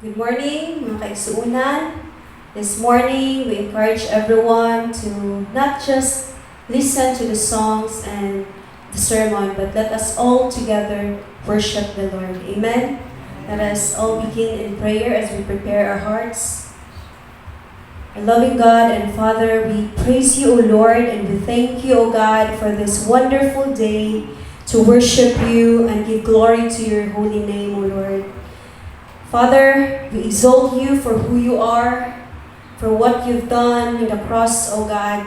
Good morning, mga kaigsuunan. This morning, we encourage everyone to not just listen to the songs and the sermon, but let us all together worship the Lord. Amen? Let us all begin in prayer as we prepare our hearts. Our loving God and Father, we praise you, O Lord, and we thank you, O God, for this wonderful day to worship you and give glory to your holy name, O Lord. Father, we exalt you for who you are, for what you've done in the cross, O God.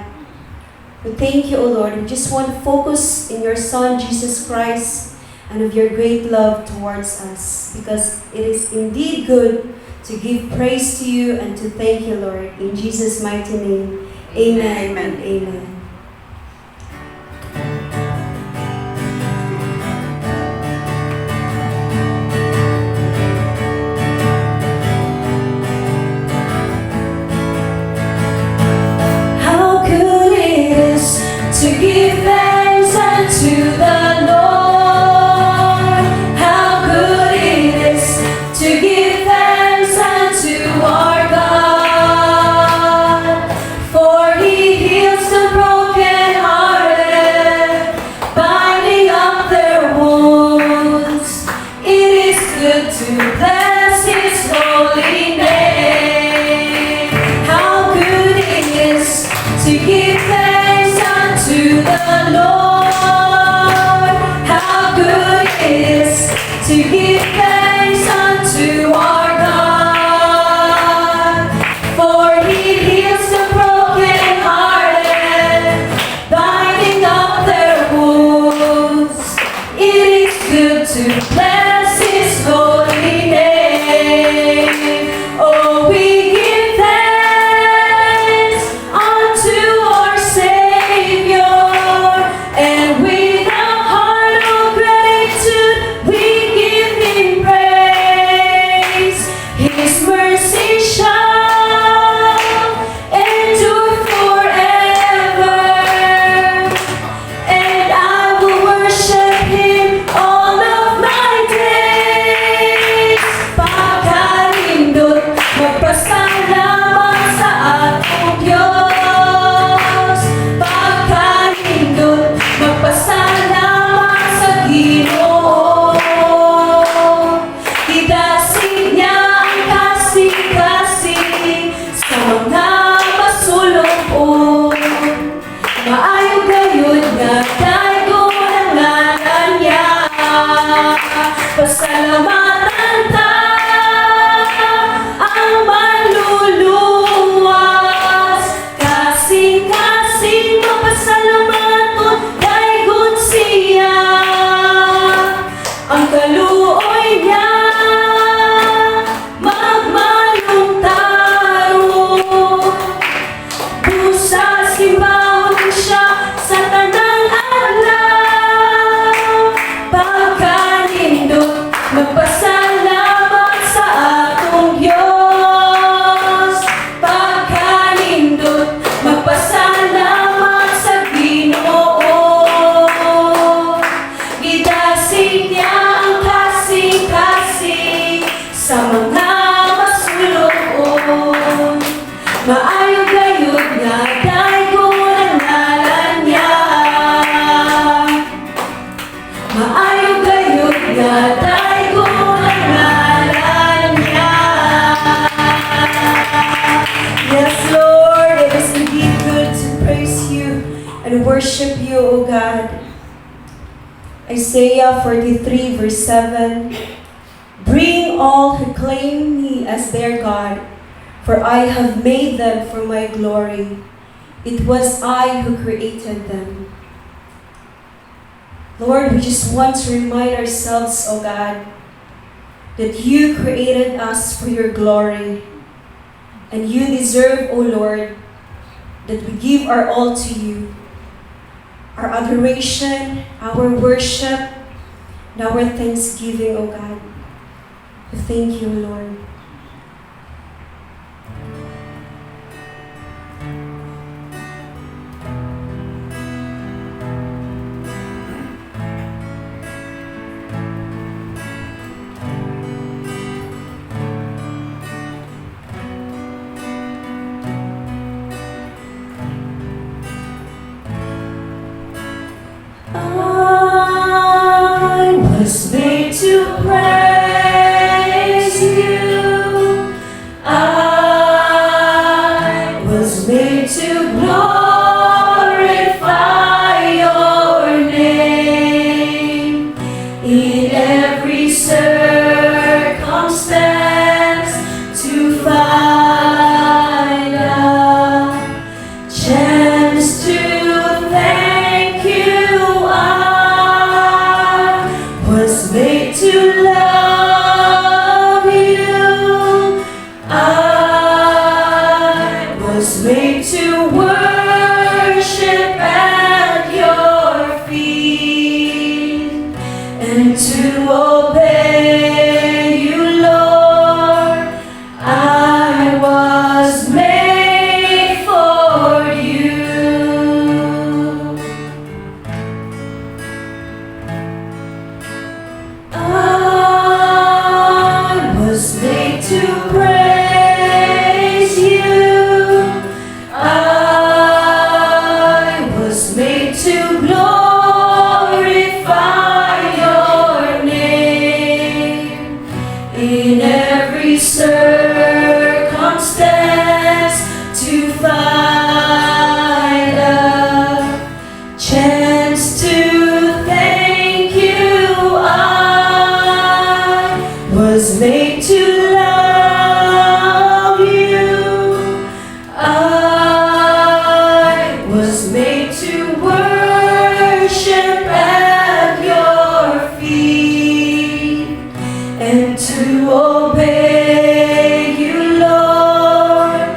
We thank you, O Lord. We just want to focus in your Son, Jesus Christ, and of your great love towards us, because it is indeed good to give praise to you and to thank you, Lord. In Jesus' mighty name, amen, Amen. and amen. How good it is to give thanks unto the Lord. How good it is to give thanks unto our God. For He heals the brokenhearted, binding up their wounds. It is good to bless His holy name. How good it is to give thanks unto the Lord. How good it is to give thanks unto our God. For He heals the brokenhearted, binding up their wounds. It is good to bless His holy name. Oh, we give thanks unto our Savior, and with a heart of gratitude we give Him praise. His mercy shall endure forever, and I will worship Him all of my days. Pagkalindot, magpasalamat sa atong Diyos. Pagkalindot, magpasalamat sa Ginoo. Idasig niya ang kasing-kasing sa mga masulong. Maayo gayud nga daygo ang ngalan niya. Pasalamatan ta ang manluluwas. Kasing-kasing mapasalamaton daygon siya. Ang kaluoy niya magmalong-tarong. Busa simbahon siya sa tanang adlaw. Pagkanindot, magpasalamat sa atong Diyos. Pagkanindot, magpasalamat sa Ginoo. Gidasig niya ang kasing-kasing sa mga masulong. Maayo gayud nga daygon ang ngalan niya. Maayo gayud nga daygon ang ngalan niya. Yes, Lord, it is indeed good to praise you and worship you, O God. Isaiah 43 verse 7. Bring all who claim me as their God, for I have made them for my glory. It was I who created them. Lord, we just want to remind ourselves, O God, that you created us for your glory. And you deserve, O Lord, that we give our all to you. Our adoration, our worship, and our thanksgiving, O God. We thank you, Lord. and to obey you, Lord. I was made for you. I was made to praise you. I was made to glorify your name in every circumstance, to find a chance to thank you. I was made to love you. I was made to worship at your feet and to obey you, Lord.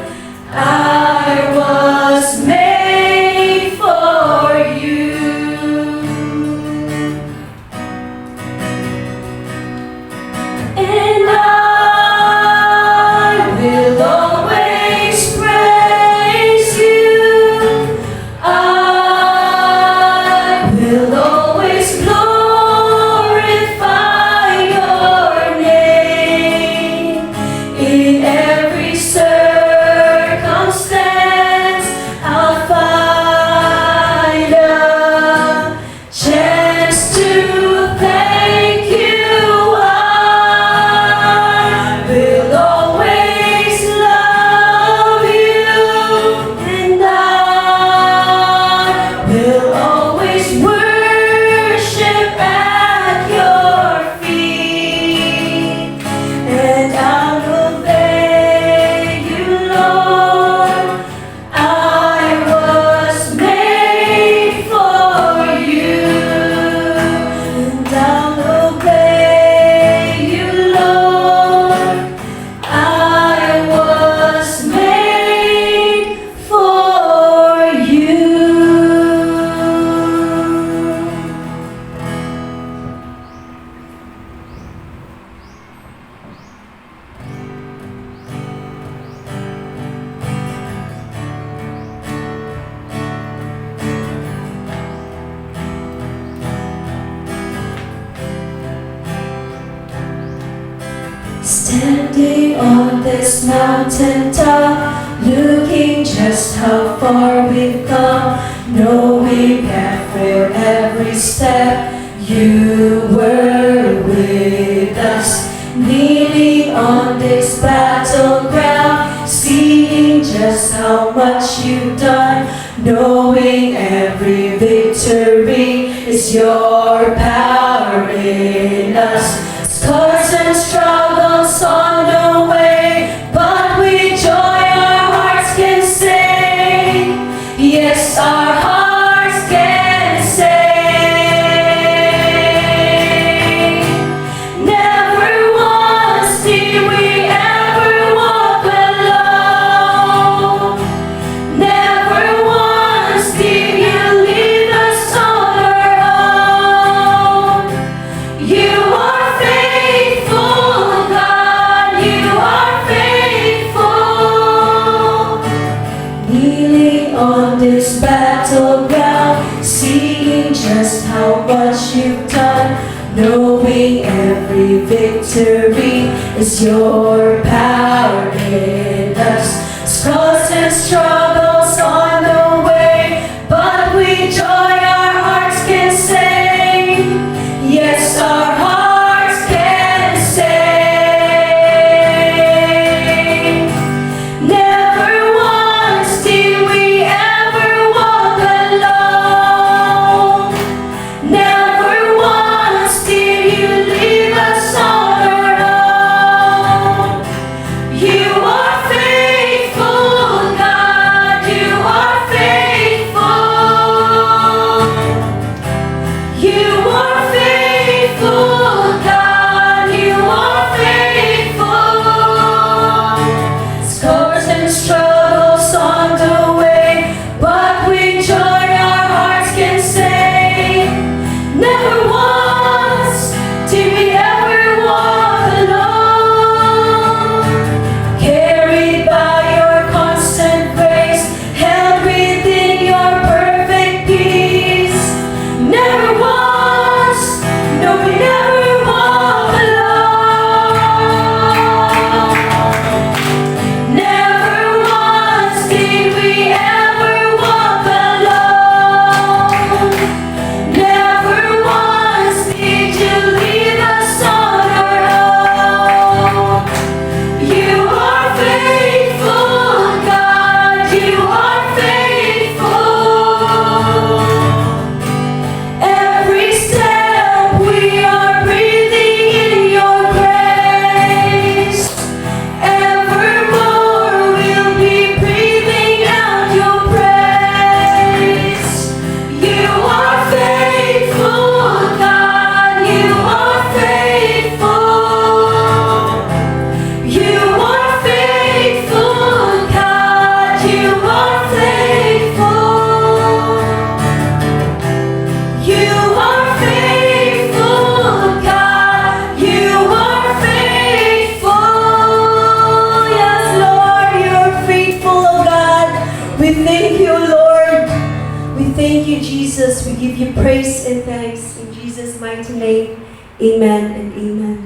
I was made for you. And I will always praise you. I will always glorify your name in every circumstance. I'll find a chance to thank you. I will always love you, and I will always worship at your feet, and I'll obey you, Lord. I was made for you, and I'll obey you, Lord. I was made for you. Standing on this mountain top, looking just how far we've come, knowing that for every step you were with us. Kneeling on this battleground, seeing just how much you've done, knowing every victory is your power in us. Scars and struggles on the way, but with joy our hearts can sing. Yes, our hearts can sing. Never once did we ever walk alone. Never once did you leave us on our own. You are faithful, God, you are faithful. Kneeling on this battleground, seeing just how much you've done, knowing every victory is your power in us. Scars and struggles on the way, but with joy our hearts can sing. Yes, our hearts can sing. Never once did we ever walk alone. Never once did you leave us on our own. You are faithful, God, you are faithful. we are breathing in your grace. Evermore we'll be breathing out your praise. You are faithful, God, you are faithful. You are faithful, God, you are faithful. You are faithful, God, you are faithful. Yes, Lord, you are faithful, oh God. We thank you, Lord. We thank you, Jesus. We give you praise and thanks in Jesus' mighty name. Amen and amen.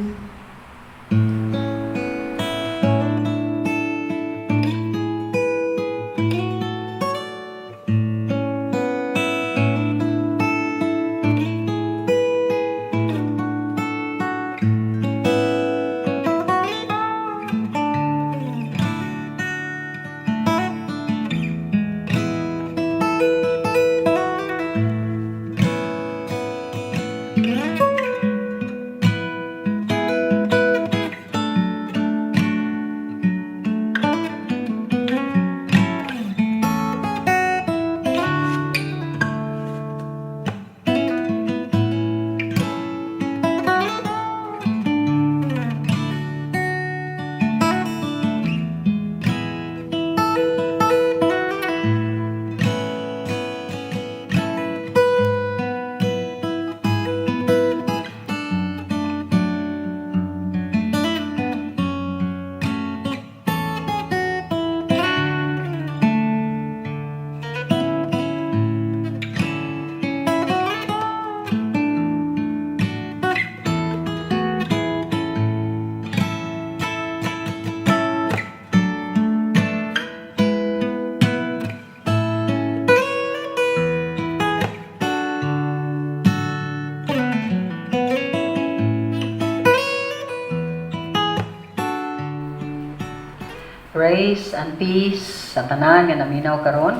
Grace and peace sa tanan nga naminaw karon.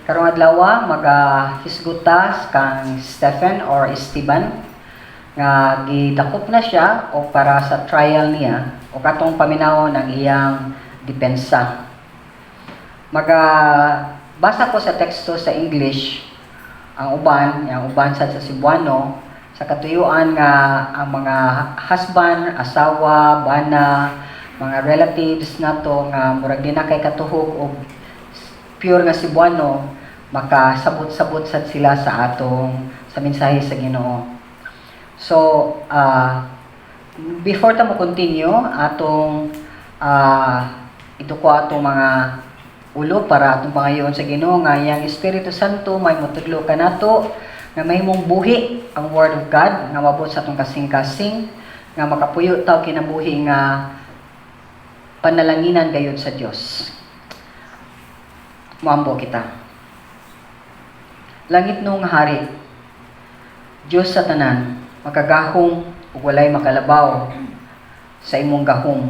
Karong adlaw magahisgutas kang Stephen or Esteban nga gidakop na siya o para sa trial niya o katong paminaw ng iyang depensa. Basa ko sa teksto sa English ang uban sa Cebuano sa katuyuan nga ang mga husband, asawa, bana, mga relatives nato nga murag di na kay katuhog og pure nga Cebuano makasabot-sabot sad sila sa atong sa mensahe sa Ginoo. So before ta mo continue atong ito ko atong mga ulo para atong pangayoon sa Ginoo nga iyang Espiritu Santo may motudlo kanato nga mahimong buhi ang Word of God nga mabot sa atong kasing-kasing nga makapuyo taw kinabuhi nga panalanginan gayud sa Dios. Muambo kita. Langit nung hari, Dios sa tanan, makagahom ug walay makalabaw sa imong gahom.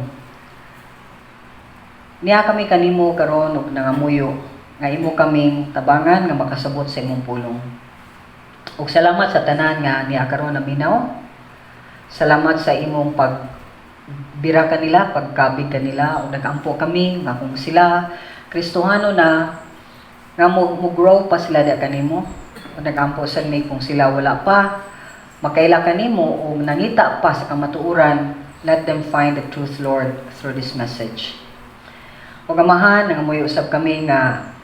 Niya kami kanimo karon ug nangamuyo nga imo kaming tabangan nga makasabot sa imong pulong. Ug salamat sa tanan nga niya karon naminaw. Salamat sa imong bira kanila, pagkabig kanila, o nag-ampo kami, nga kung sila, Kristohano na, nga mo grow pa sila da kanimo, o nag-ampo sa may kung sila wala pa, makaila kanimo, o nangita pa sa kamatuuran, let them find the truth, Lord, through this message. O gamahan, nangamuyo usab kami nga,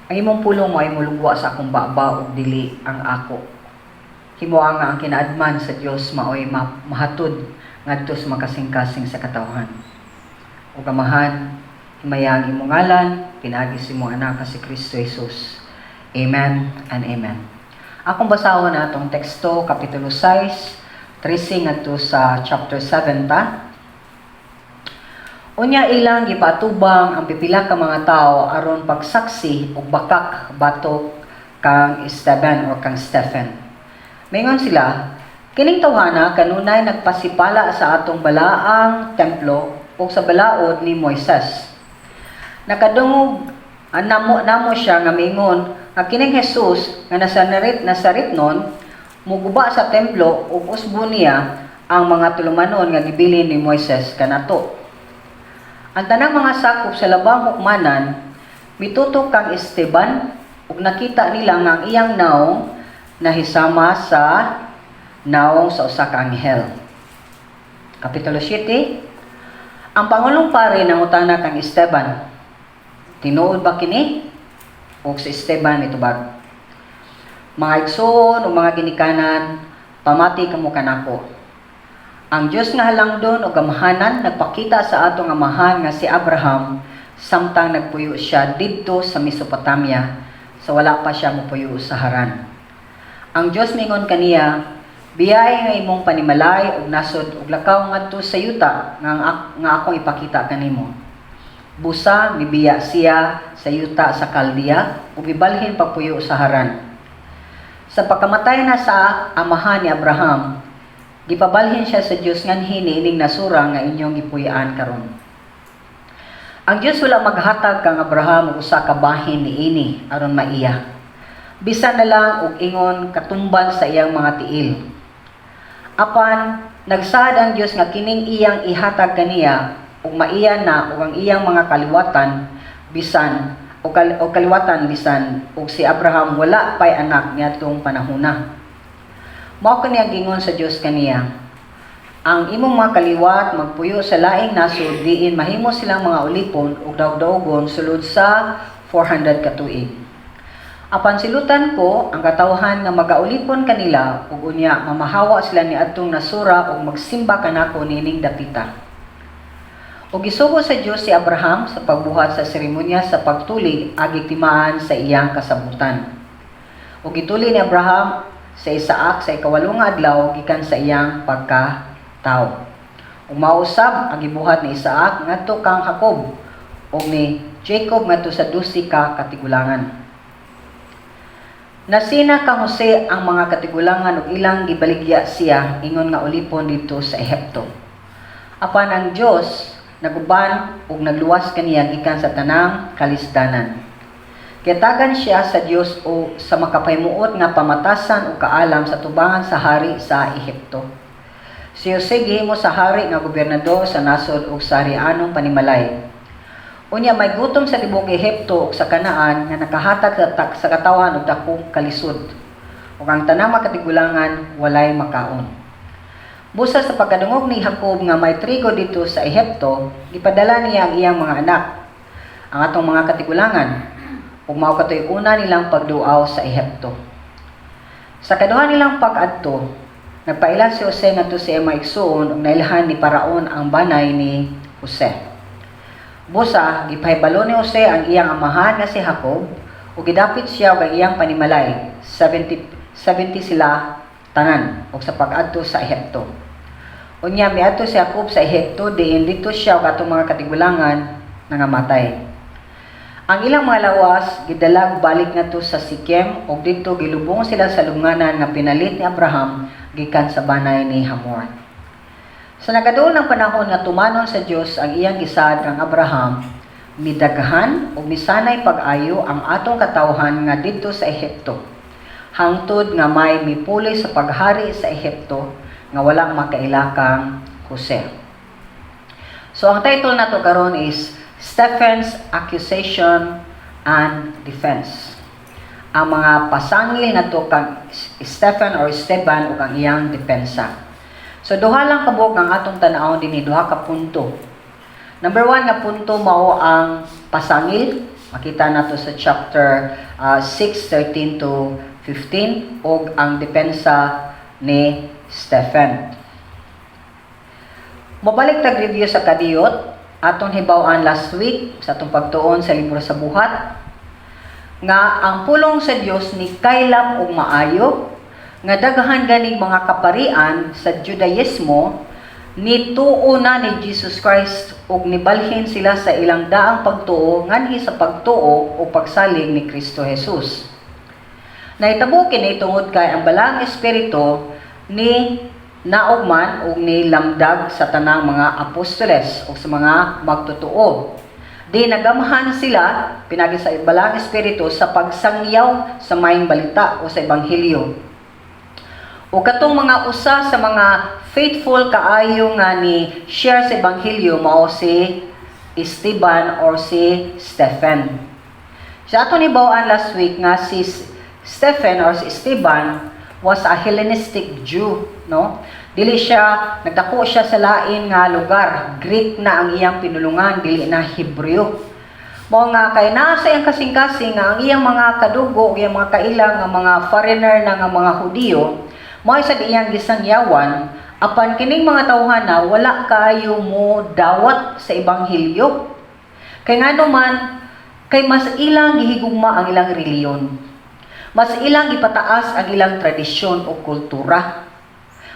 ang imong pulong mo ay mulugwa sa akong baba o dili ang ako. Himuang nga ang kinaadman sa Dios maoy mahatod ngadto sa makasing-kasing sa katawhan. O gamahan, himayang imong ngalan, pinagi si imong anak si Kristo Jesus. Amen and amen. Akong basahon na itong teksto, Kapitulo 6, 13 ngadto sa chapter 7 ta. Unya ilang gipatubang ang pipila ka mga tao aron pagsaksi ug bakak batok kang Esteban or kang Stephen. Mayngon sila, kining tawhana kanunay nagpasipala sa atong balaang templo o sa balaod ni Moises. Nakadungog namo siya nga mingon nga kining Jesus nga nasarit non muguba sa templo ug usbon niya ang mga tulumanon nga gibilin ni Moises kanato. Ang tanang mga sakop sa labang hukmanan mitutok kang Esteban ug nakita nila nga ang iyang naong nahisama sa naong sa usa ka anghel. Kapitulo 7. Ang Pangulong Pari nangutana kang Esteban, tinuod ba kini? O si Esteban itubag, mga igsoon o mga ginikanan, pamati kamo kanako. Ang Dios nga halangdon o gamahanan nagpakita sa atong amahan nga si Abraham samtang nagpuyo siya didto sa Mesopotamia sa wala pa siya mopuyo sa Haran. Ang Dios mingon kaniya, biyay nga imong panimalay ug nasod ug lakaw ngadto sa yuta nga akong ipakita kanimo. Busa mibiya siya sa yuta sa Kaldea ug gibalhin pagpuyo sa Haran. Sa pagkamatay na sa amahan ni Abraham, gipabalhin siya sa Dios nganhi niining nasura nga inyong gipuy-an karon. Ang Dios wala maghatag kang Abraham og usa ka bahin niini aron maiya. Bisan na lang og ingon katumbal sa iyang mga tiil. Apan nagsaad ang Dios nga kining iyang ihatag kaniya ug maiya na ug ang iyang mga kaliwatan bisan o kaliwatan bisan ug si Abraham wala pay anak niadtong panahona. Mao kani ang gingon sa Dios kaniya, ang imong mga kaliwat magpuyo sa laing nasod diin mahimo silang mga ulipon ug daog-daogon sulod sa 400 ka tuig. Apan silutan ko ang katawhan nga magaulipon kanila ug unya mamahawa sila niadtong nasura ug magsimba kanako nining dapita. Ug gisugo sa Dios si Abraham sa pagbuhat sa seremonya sa pagtuli agi timaan sa iyang kasabutan. Ug gituli ni Abraham sa Isaac sa ikawalong adlaw gikan sa iyang pagkatawo. Ug mausab ang gibuhat ni Isaac ngadto kang Jacob ug ni Jacob ngadto sa 12 ka katigulangan. Nasina kang Jose ang mga katigulangan ug ilang gibaligya siya ingon nga ulipon dito sa Ehipto. Apan ang Dios naguban ug nagluwas kaniya gikan sa tanang kalisdanan. Kitagan siya sa Dios o sa makapaymuot nga pamatasan o kaalam sa tubangan sa hari sa Ehipto. Si Jose gihimo sa hari nga gobernador sa nasod ug sa harianong panimalay. Unya may gutom sa tibok Ehipto ug sa Kanaan nga nakahatag sa katawan og dakong kalisod. Ug ang tanang makatigulangan walay makaon. Busa sa pagkadungog ni Jacob nga may trigo dito sa Ehipto, gipadala niya ang iyang mga anak, ang atong mga katigulangan, ug mao katoy una nilang pagduaw sa Ehipto. Sa kaduha nilang pag-adto, nagpailan si Jose ngadto sa iyang maigsuon ug nailhan ni Paraon ang banay ni Jose. Busa, gipahibalo ni Jose ang iyang amahan nga si Jacob ug gidapit siya og iyang panimalay. 70 sila tanan ug sa pag-adto sa Ehipto. Unya miadto si Jacob sa Ehipto diin dito siya ug atong mga katigulangan nangamatay. Ang ilang mga lawas gidalag balik ngadto sa Sikem ug dito gilubong sila sa lunganan nga pinalit ni Abraham gikan sa banay ni Hamor. Sa nagaduol ng panahon nga tumanon sa Dios ang iyang gisaad kang Abraham, midaghan ug misanay pag-ayo ang atong katawhan nga didto sa Ehipto. Hangtod nga may mipuli sa paghari sa Ehipto nga walang makailakang Jose. So ang title nato karon is Stephen's Accusation and Defense. Ang mga pasangil nato kang Stephen or Esteban ug ang iyang depensa. So duha lang kabuk ang atong tan-awon dinhi, duha ka punto. Number 1 nga punto mao ang pasangil. Makita nato sa chapter 6:13 to 15 ug ang depensa ni Stephen. Mabalik tag review sa kadiyot atong hibaw-an last week sa atong pagtuon sa libro sa buhat nga ang pulong sa Dios ni kaylap ug maayo nga daghan ganing mga kaparian sa Judaismo ni tuo na ni Jesus Christ ug nibalhin sila sa ilang daang pagtuo nganhi sa pagtuo o pagsalig ni Kristo Jesus. Nahitabo kini tungod kay ang balang espiritu ni naugman ug ni lamdag sa tanang mga apostoles o sa mga magtotoo. Di nagamahan sila pinagi sa balang espiritu sa pagsangyaw sa maayong balita o sa ebanghelyo. O katong mga usa sa mga faithful kaayo nga ni share sa ebanghelyo mao si Esteban or si Stephen. Sa ato ni bawaan last week nga si Stephen or si Esteban was a Hellenistic Jew, no? Dili siya, nagdako siya sa lain nga lugar. Greek na ang iyang pinulungan, dili na Hebreo. Mao nga kay naa sa iyang kasing-kasing nga ang iyang mga kadugo, iyang mga kailang nga mga foreigner na nga mga Hudiyo, mao sa iyang gisangyawan, apan kining mga tawhana wala kaayo mo dawat sa ebanghelyo. Kay ngano man, kay mas ilang gihigugma ang ilang reliyon. Mas ilang ipataas ang ilang tradisyon o kultura.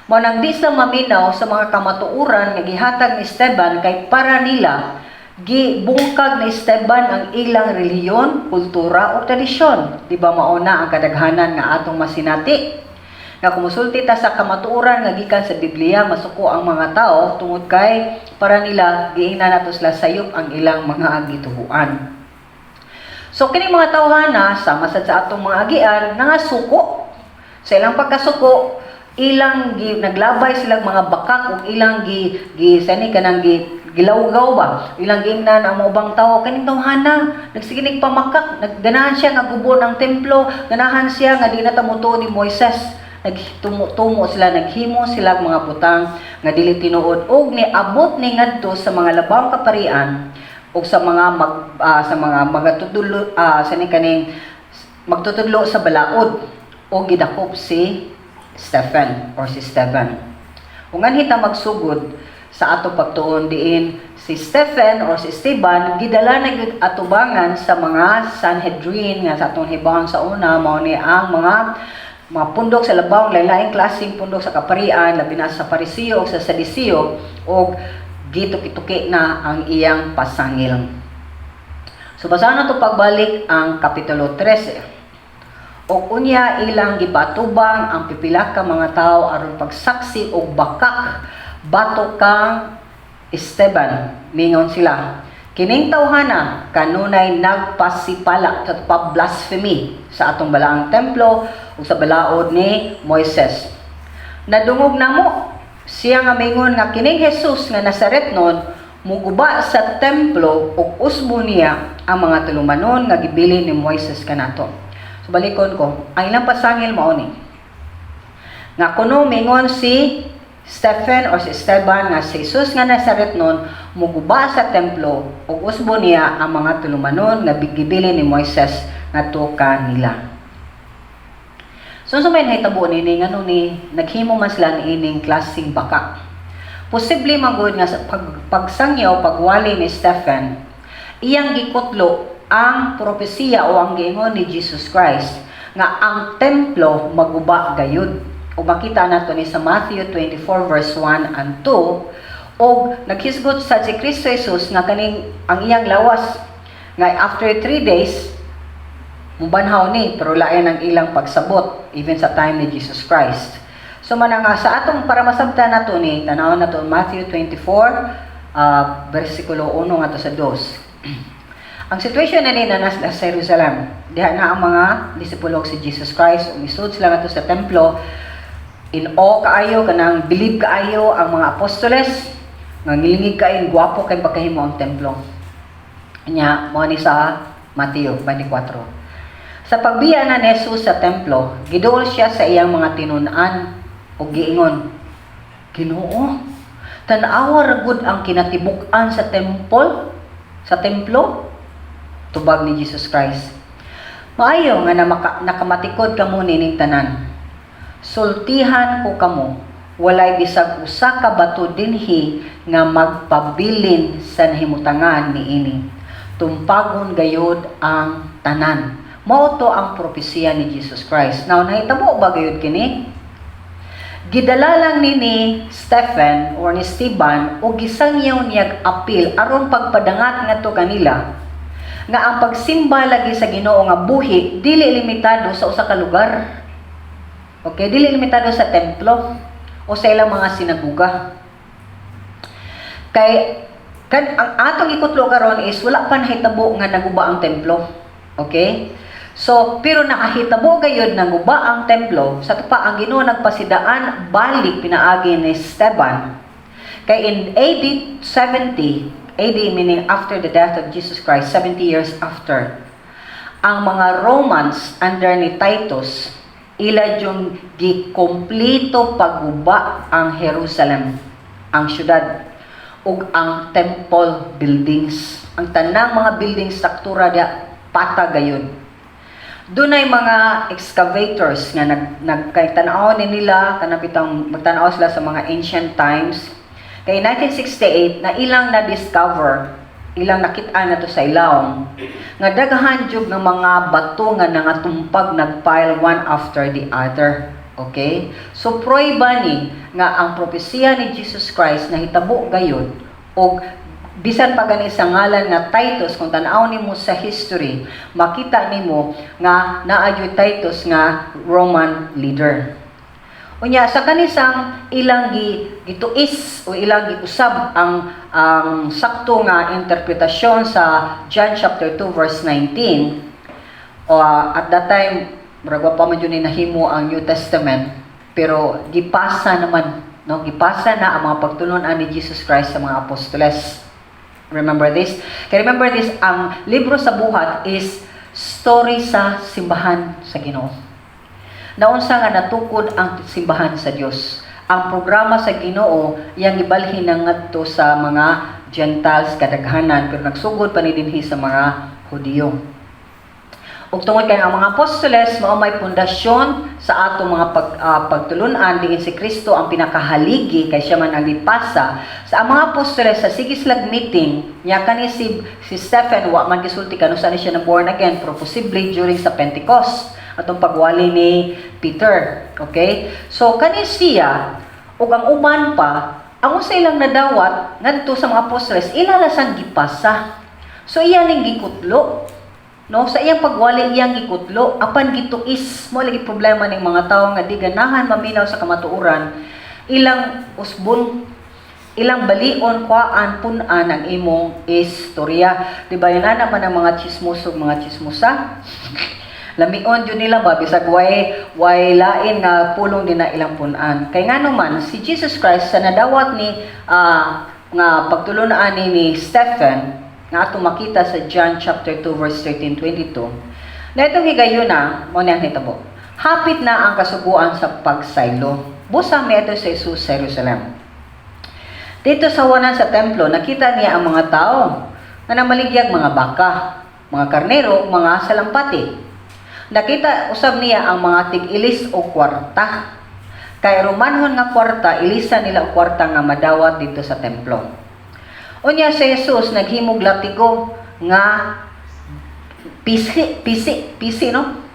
Mao nang di sa maminaw sa mga kamatuoran nga gihatag ni Esteban kay para nila gibungkag ni Esteban ang ilang reliyon, kultura o tradisyon. Di ba mauna ang kadaghanan nga atong masinati? Nga kumusulti ta sa kamatuoran nga gikan sa Biblia, masuko ang mga tao tungod kay para nila giingnan nato sila sayop ang ilang mga gitubuan. So kining mga tawhana sama sad sa atong mga agian nangasuko. Sa ilang pagkasuko, ilang naglabay silang mga bakak ug ilang sani kanang gilawgaw ba, ilang giingnan ang mga ubang tawo kaning tawhana nagsiginig pamakak, nagganahan siya nga gubon ang templo, ganahan siya nga di natamuto ni Moises, nagtumo sila, naghimo sila mga butang nga dili tinuod ug niabot ni ngadto sa mga labang kaparian ug sa mga magatudlo sani kaning magtutudlo sa balaod o gidakop si Stephen or si Esteban. Kung anhita magsugod sa ato pagtuon diin si Stephen or si Esteban gidala na gyud atubangan sa mga Sanhedrin nga sa atong hibawon sa una mao ni ang mga pundok sa labaw, lain-laing klaseng pundok sa kaparian, labi na sa Pariseo o sa Sadiseo o gituki-tuki na ang iyang pasangil. So basahan nato pagbalik ang kapitulo 13. O unya ilang gibatubang ang pipila ka mga tao aron pagsaksi og bakak bato kang Esteban. Mingon sila, kining tawhana kanunay nagpasipala sa pag-blasphemy sa atong balaang templo ug sa balaod ni Moises. Nadungog namo siya nga mingon nga kining Jesus nga Nazaretnon muguba sa templo ug usbo niya ang mga tulumanon nga gibilin ni Moises kanato. Balikon ko, ang ilang pasangil mao ni nga kuno mingon si Stephen or si Esteban nga si Jesus nga Nazaretnon muguba sa templo ug usbo niya ang mga tulumanon nga gibilin ni Moises ngadto kanila. So may nahitabo nini ngano ni naghimo man sila ining klaseng baka. Posible magud nga sa pagsangyaw pagwali ni Stephen iyang gikutlo ang propesiya o ang giingon ni Jesus Christ nga ang templo maguba gayud. O makita nato ni sa Matthew 24 verse 1 and 2 o naghisgot sa si Kristo Jesus nga kaning ang iyang lawas nga after 3 days mubanhaw ni pero lain ang ilang pagsabot even sa time ni Jesus Christ. So mananga sa atong para masabtan nato ni tanawon nato Matthew 24 versikulo 1 ngadto sa 2. Ang situation na nina nasa Jerusalem, diha na ang mga disipulo si Jesus Christ, umisud sila nga sa templo, in awe kaayo, kanang believe kaayo ang mga apostoles, nga ngilingig kaayo, gwapo kay pagkahimo ang templo. Nya, mo ni sa Mateo 24. Sa pagbiya na ni Jesus sa templo, giduol siya sa iyang mga tinun-an o giingon, Ginoo, tan-awa ra gud ang kinatibuk-an sa templo, tubag ni Jesus Christ. Maayo nga nakamatikod kamo nining tanan. Sultihan ko kamo, walay bisag usa ka bato dinhi nga magpabilin sa nahimutangan niini. Tumpagon gayud ang tanan. Mao to ang propesiya ni Jesus Christ. Now nahitabo ba gayud kini? Gidala lang ni Stephen or ni Esteban o gisangyaw niyag apil aron pagpadangat ngadto kanila nga ang pagsimba lagi sa Ginoo nga buhi dili limitado sa usa ka lugar. Okay, dili limitado sa templo o sa ilang mga sinaguga. Kay ang atong ikutlo karon is wala pa nahitabo nga naguba ang templo. Okay? So, pero nakahitabo gayud nang guba ang templo, sa tupa ang Ginoo nagpasidaan balik pinaagi ni Esteban. Kay in AD 70, AD meaning after the death of Jesus Christ, 70 years after, ang mga Romans under ni Titus, ila yung gikompleto pagguba ang Jerusalem, ang syudad, ug ang temple buildings. Ang tanang mga buildings struktura dia pata gayud. Dunay mga excavators nga nagkaytanaw ni nila kanabitang magtanaw sila sa mga ancient times. Kay 1968 na ilang na-discover, ilang nakita na to sa ilawom, nga daghan jud ng mga bato nga nangatumpag nagpile one after the other. Okay? So proiba ni nga ang propesya ni Jesus Christ nahitabo gayud og bisan pa gani sa ngalan nga Titus, kung tan-aw nimo sa history, makita nimo nga naadyo Titus nga Roman leader. Unya sa kanisang ilang gituis o ilang giusab ang sakto nga interpretasyon sa John chapter 2 verse 19. At that time murag pa man yun nahimo ang New Testament, pero gipasa naman, no, gipasa na ang mga pagtulon-an ni Jesus Christ sa mga apostoles. Remember this? Kaya remember this, ang libro sa buhat is story sa simbahan sa Ginoo. Naunsa nga natukod ang simbahan sa Dios. Ang programa sa Ginoo yang ibalhin na ngadto sa mga Gentiles kadaghanan, pero nagsugod pa ni dinhi sa mga Hudiyo. Ug tungod kay ang mga apostoles mao may pundasyon sa atong mga pagtulun-an diin si Kristo ang pinakahaligi kay siya man ang gipasa sa mga apostoles sa sigislag meeting nya kani si Stephen wa man gisulti kanu sa siya na born again, pero possibly during sa Pentecost atong pagwali ni Peter. Okay, so kani siya ug ang uban pa ang usa ilang nadawat ngadto sa mga apostoles ilalasang gipasa, so iya ning gikutlo. No, sa iyang pagwali iyang gikutlo, apan gituis mo lagi problema ning mga tawo nga di ganahan maminaw sa kamatuoran, ilang usbon, ilang balion kuan pun-an ang imong istorya. Di ba yan naman ang mga chismosog, mga chismosa? Lamion yun nila ba bisag way lain nga pulong din na ilang pun-an. Kay nga naman si Jesus Christ sa nadawat ni nga pagtulunaan ni Stephen nga atong makita sa John chapter 2 verse 13-22. Na itong higayuna, mo niyang hitabo. Hapit na ang kasuguan sa pagsaylo. Busa mi ito sa Jesus sa Jerusalem. Dito sa wanan sa templo, nakita niya ang mga tao na namaligyag mga baka, mga karnero, mga salampati. Nakita usab niya ang mga tig-ilis o kwarta. Kay Romanhon nga kwarta, ilisa nila o kwarta nga madawat dito sa templo. Unya si Jesus naghimog latigo nga pisi no.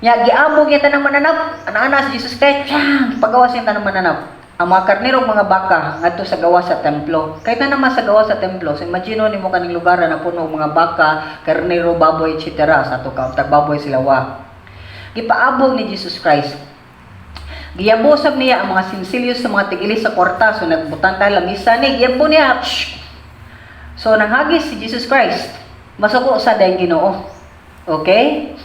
Nya giabog niya tanang mananap, ana-ana si Jesus Christ, pagawas niya tanang mananap. Ang mga karnero mga baka ngadto sa gawa sa templo. Kay ta naman sa gawa sa templo, so imagine nimo kaning lugar na puno og mga baka, karnero, baboy, etc. Sa ato ka tagbaboy sila wa. Gipaabog ni Jesus Christ. Giyabosab niya ang mga sinsilios sa mga tig-ilis sa kwarta. So nagbutang tayo lamisa ni, giyabo niya. So nanghagis si Jesus Christ. Masuko sa dayang Ginoo. Okay?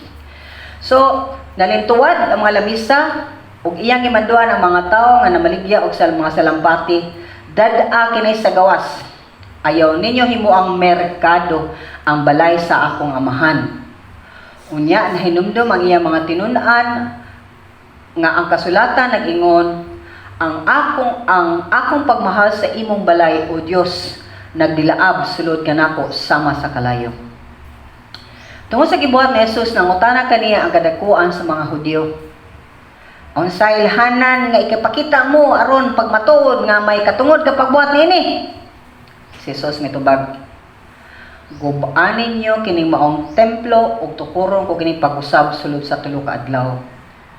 So nalintuwad ang mga lamisa ug iyang imanduan ang mga tawo nga namaligya og sa mga salampati. Dad-a kinay sa gawas. Ayaw ninyo himo ang merkado, ang balay sa akong amahan. Unya nahinumdum ang iyang mga tinun-an nga ang kasulatan nag-ingon, ang akong pagmahal sa imong balay o Dios nagdilaab sulod kanako sama sa kalayo. Tungod sa gibuhat ni Jesus, nangutana kaniya ang kadakuan sa mga Hudyo. Unsay ilhanan nga ikapakita mo aron pagmatuod nga may katungod ka pagbuhat niini? Si Jesus mitubag, gubanin niyo kining maong templo ug tukuron ko kining pag-usab sulod sa tulo ka adlaw.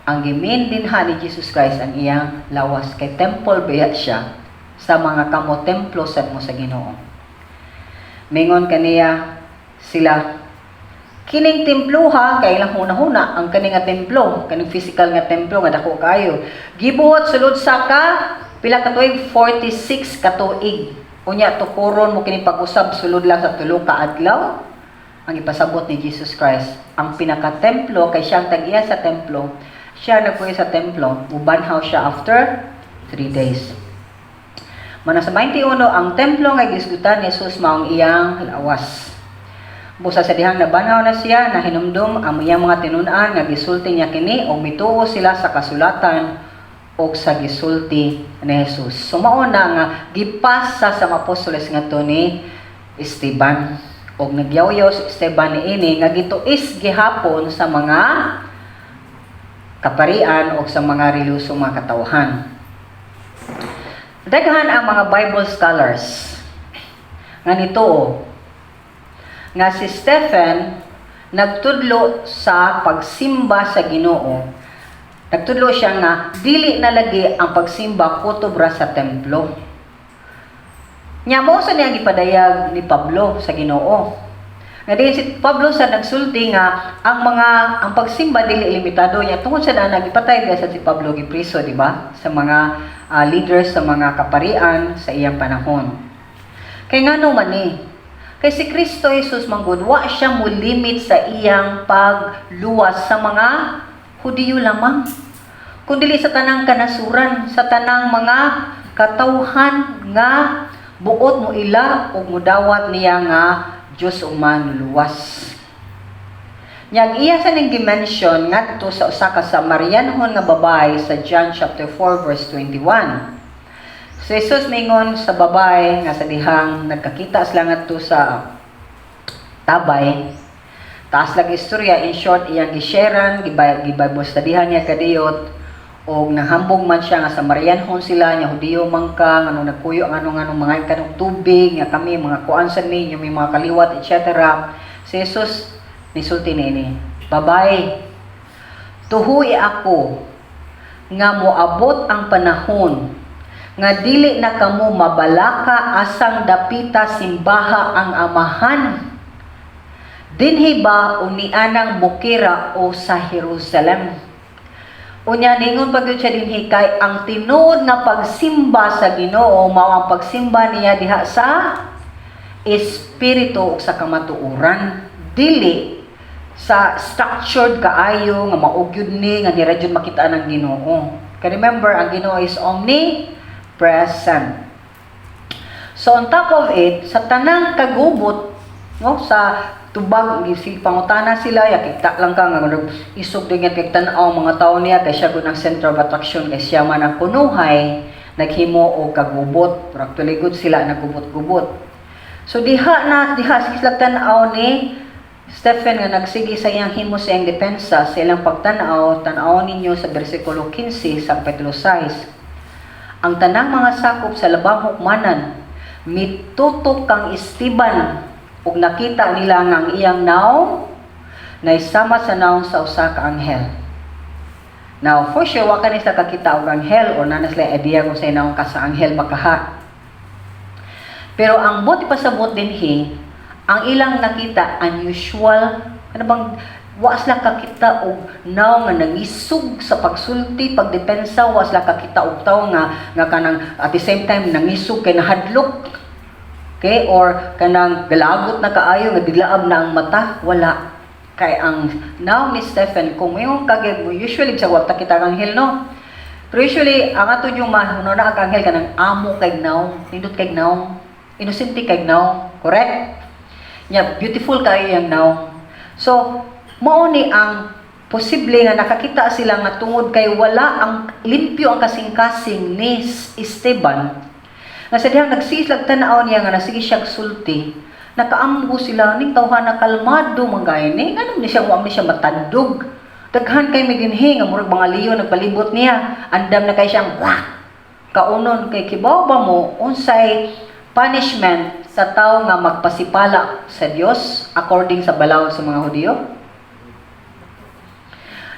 Ang gimin din ni Jesus Christ ang iyang lawas kay temple biyat siya sa mga kamo templo sa mo sa Ginoo. Mingon kaniya sila, kining templo ha, kay ilang huna-huna ang kaning nga templo, kaning physical nga templo nga dako kayo. Gibuhat sulod sa pila ka tuig, 46 ka tuig. Unya tukuron mo kini pag-usab sulod lang sa tulo ka adlaw. ang ipasabot ni Jesus Christ. Ang pinaka-templo, kay siyang tag-iya sa templo, siya nagpuyo sa templo, ubanhaw siya after 3 days. Mana sa 21, ang templo nga gisgutan ni Jesus maong iyang lawas. Busa sa dihang nabanhaw na siya, na hinumdum ang iyang mga tinun-an nga gisulti niya kini o mituo sila sa kasulatan o sa gisulti ni Jesus. So mao na nga gipasa sa mga apostoles ngadto ni Esteban, og nagyawyaw si Esteban niini nga gituis gihapon sa mga kaparian o sa mga reliyosong mga katawhan. Daghan ang mga Bible scholars nga nito nga si Stephen nagtudlo sa pagsimba sa Ginoo. Nagtudlo siya nga dili na lagi ang pagsimba kutob ra sa templo. Nya mo sa niya gipadayag ni Pablo sa Ginoo. Nga din si Pablo sa nagsulti nga ang pagsimba dili limitado niya tungod sa nagipatay sa si Pablo gipriso, di ba? Sa mga leaders sa mga kaparian sa iyang panahon. Kay ngano man ni? Kay si Kristo Jesus manggod wa siya mo limit sa iyang pagluwas sa mga Hudiyo lamang, kundi sa tanang kanasuran, sa tanang mga katawhan nga buot mo ila o mudawat niya nga Diyos uman luwas. Nyag iya sa ning dimension ngadto sa usa ka Samarianhon nga babae sa John chapter 4 verse 21. Si Jesus mingon sa babae nga sa dihang nagkakita sila ngadto sa tabay. Taas lang istorya, in short iyang gisharean, gibible studyhan niya kadiyot og nahambog man siya nga Samarianhon sila nya Hudiyo man ka ngano nagkuyo ang anong mga kanong tubig nga kami mga kuan sa ninyo may mga kaliwat etc. Si Jesus nisulti niini, babae, tuhuy ako nga moabot ang panahon nga dili na kamo mabalaka asang dapita simbaha ang amahan dinhi ba unianang bukira o sa Jerusalem. Unya ningon pagyud siya dinhi kay ang tinuod nga pagsimba sa Ginoo mao ang pagsimba niya diha sa espiritu ug sa kamatuoran, dili sa structured kaayo nga maugyod ni nga nira jud makita ng Ginoo. Kay remember ang Ginoo is omnipresent. So on top of it, sa tanang kagubot no sa tubag si pangutana sila yakita lang ka nga isog din kay tan-aw mga tawo niya kay siya gud ang center of attraction kay siya man ang kunuhay naghimo og kagubot pero actually good sila nagubot-gubot. So diha sila tan-aw ni Stephen nga nagsigi sa iyang himo sa iyang depensa sa ilang pagtan-aw ninyo sa bersikulo 15 sa kapitulo 6. Ang tanang mga sakop sa labang hukmanan mitutok kang Esteban ug nakita nila nga ang iyang naong naisama sa naong sa usa ka anghel. Now, for sure, wa kanila kakita og anghel o nanas sila idea kung sa naong ka sa anghel makaha. Pero ang buti pasabot dinhi, ang ilang nakita unusual, ano bang wa sila kakita og naong nga nangisog sa pagsulti, pagdepensa, wa sila kakita og tawo nga kanang at the same time nangisog kay nahadlok. Okay, or kanang galagot na kaayo nga dilaab na ang mata, wala. Kay ang now ni Stephen kung mayong kagig usually sa wata kita ang anghel no. Pero usually ang ato yung mahuno na ang anghel kanang amo kay now, nindot kay now, innocent kay now, correct? Yeah, beautiful kayo yang now. So mao ni ang posible nga nakakita sila nga tungod kay wala ang limpyo ang kasing-kasing ni Esteban. Nga sa dihang nagsislag tanaw niya nga nasige siya sulti, nakaamgo sila ning tawhan na kalmado manggayon ni ngano ni siya wa ni siya matandog. Daghan kay midinhi nga murag mga liyo nagpalibot niya, andam na kay siyang wak. Kaunon kay kibaw ba mo unsay punishment sa tao nga magpasipala sa Dios according sa balaod sa mga Hudiyo?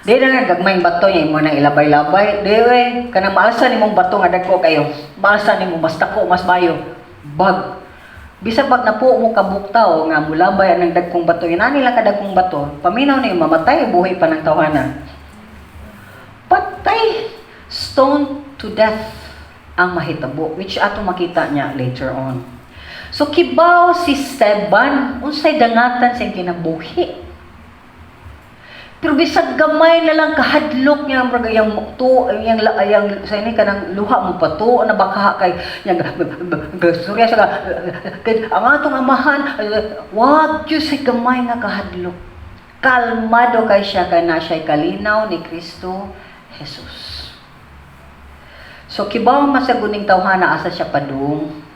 Di na nga gagmayng bato niya, mo na ilabay-labay. Di kanang maalsa ni mong bato nga dagko kayo. Maalsa ni mo, mas dako, mas mayo. Bag. Bisa pag napo mo kabuktaw nga mulabay ang dagkong bato. Yan nila ka dagkong bato. Paminaw na yung mamatay, buhay pa ng tawanan. Patay. Stone to death ang mahitabo. Which ato makita niya later on. So kibaw si Esteban, unsay dangatan sa kinabuhi. Pero bisag gamay na lang kahadlok niya mga yang to yang sa ini kanang luha mo pa to na baka kay yang surya sa kay ang atong amahan wag jud sa gamay nga kahadlok. Kalmado kay siya kay na siya kalinaw ni Kristo Jesus. So kibaw masaguning tawhana asa siya padung.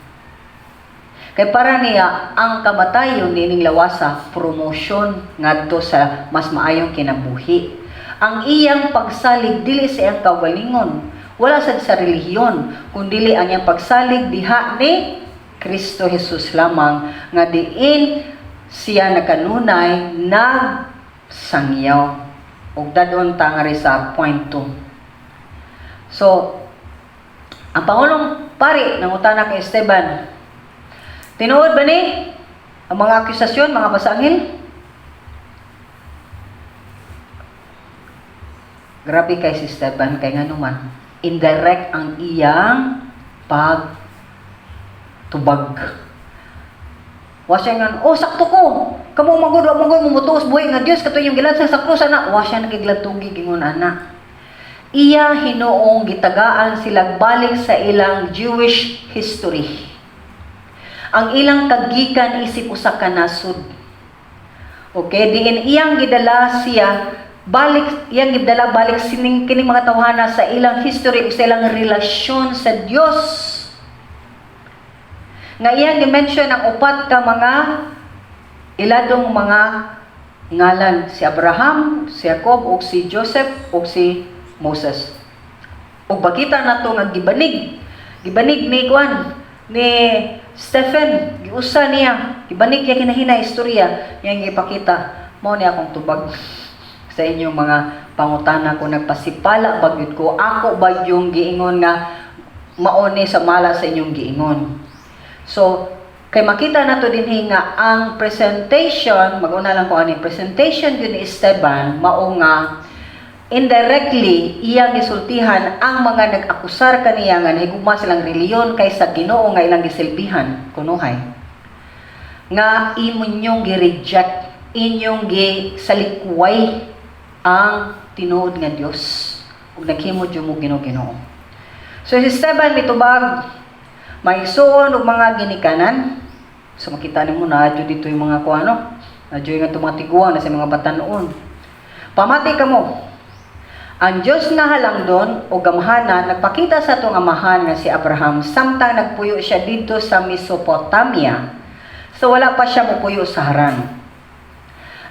Kay para niya ang kamatayon nining lawasa promotion ngadto sa mas maayong kinabuhi. Ang iyang pagsalig dili sa iyang kaugalingon, wala sad sa relihiyon, kundi ang iyang pagsalig diha ni Kristo Jesus lamang nga diin siya nakanunay nagsangyaw. Ug dadon ta nga ri sa point 2. So ang pangulong pari nangutana kay Esteban, tinuod ba ni ang mga akusasyon, mga pasangil? Grabe kay si Esteban, kay nga naman, indirect ang iyang pagtubag. Wasya nga, oh sakto ko, kamo magod mumutuos buhay nga Dios kato yung gilansang sa krus ana, wasya nagiglantugi gingon ana. Iya hinuong gitagaan sila balik sa ilang Jewish history. Ang ilang kagikan isip usa ka nasud. Okay, diin iyang gidala siya iyang gidala balik sining kining mga tawhana sa ilang history sa ilang relasyon sa Dios. Nga iyang gi-mention ang upat ka mga iladong mga ngalan, si Abraham, si Jacob, o si Joseph, o si Moses. Ug bakita nato nga gibanig ni Juan ni Stephen, giusa niya, ibanig niya kinahina istorya, yang ipakita, mao ni akong tubag sa inyong mga pangutana ko nagpasipala bagyud ko, ako ba yung giingon nga maoni sa mala sa inyong giingon. So, kay makita nato dinhi nga ang presentation, mag-una lang ko ani presentation yun ni Esteban, mao nga indirectly, iyang gisultihan ang mga nag-akusar kaniya nga nahigugma silang reliyon kaysa Ginoo nga ilang gisilbihan, kunuhay. Nga inyong gi-reject, inyong gisalikway ang tinuod nga Dios ug naghimo jud mo Ginoo. So si Esteban mitubag may suon og mga ginikanan. So makita nimo na jud dito yung mga kuano, na jud nga tumatiguan na sa mga batan-on. Pamati kamo. Ang Diyos na halangdon o gamhanan nagpakita sa atong amahan nga si Abraham samtang nagpuyo siya dito sa Mesopotamia. So wala pa siya mopuyo sa Haran.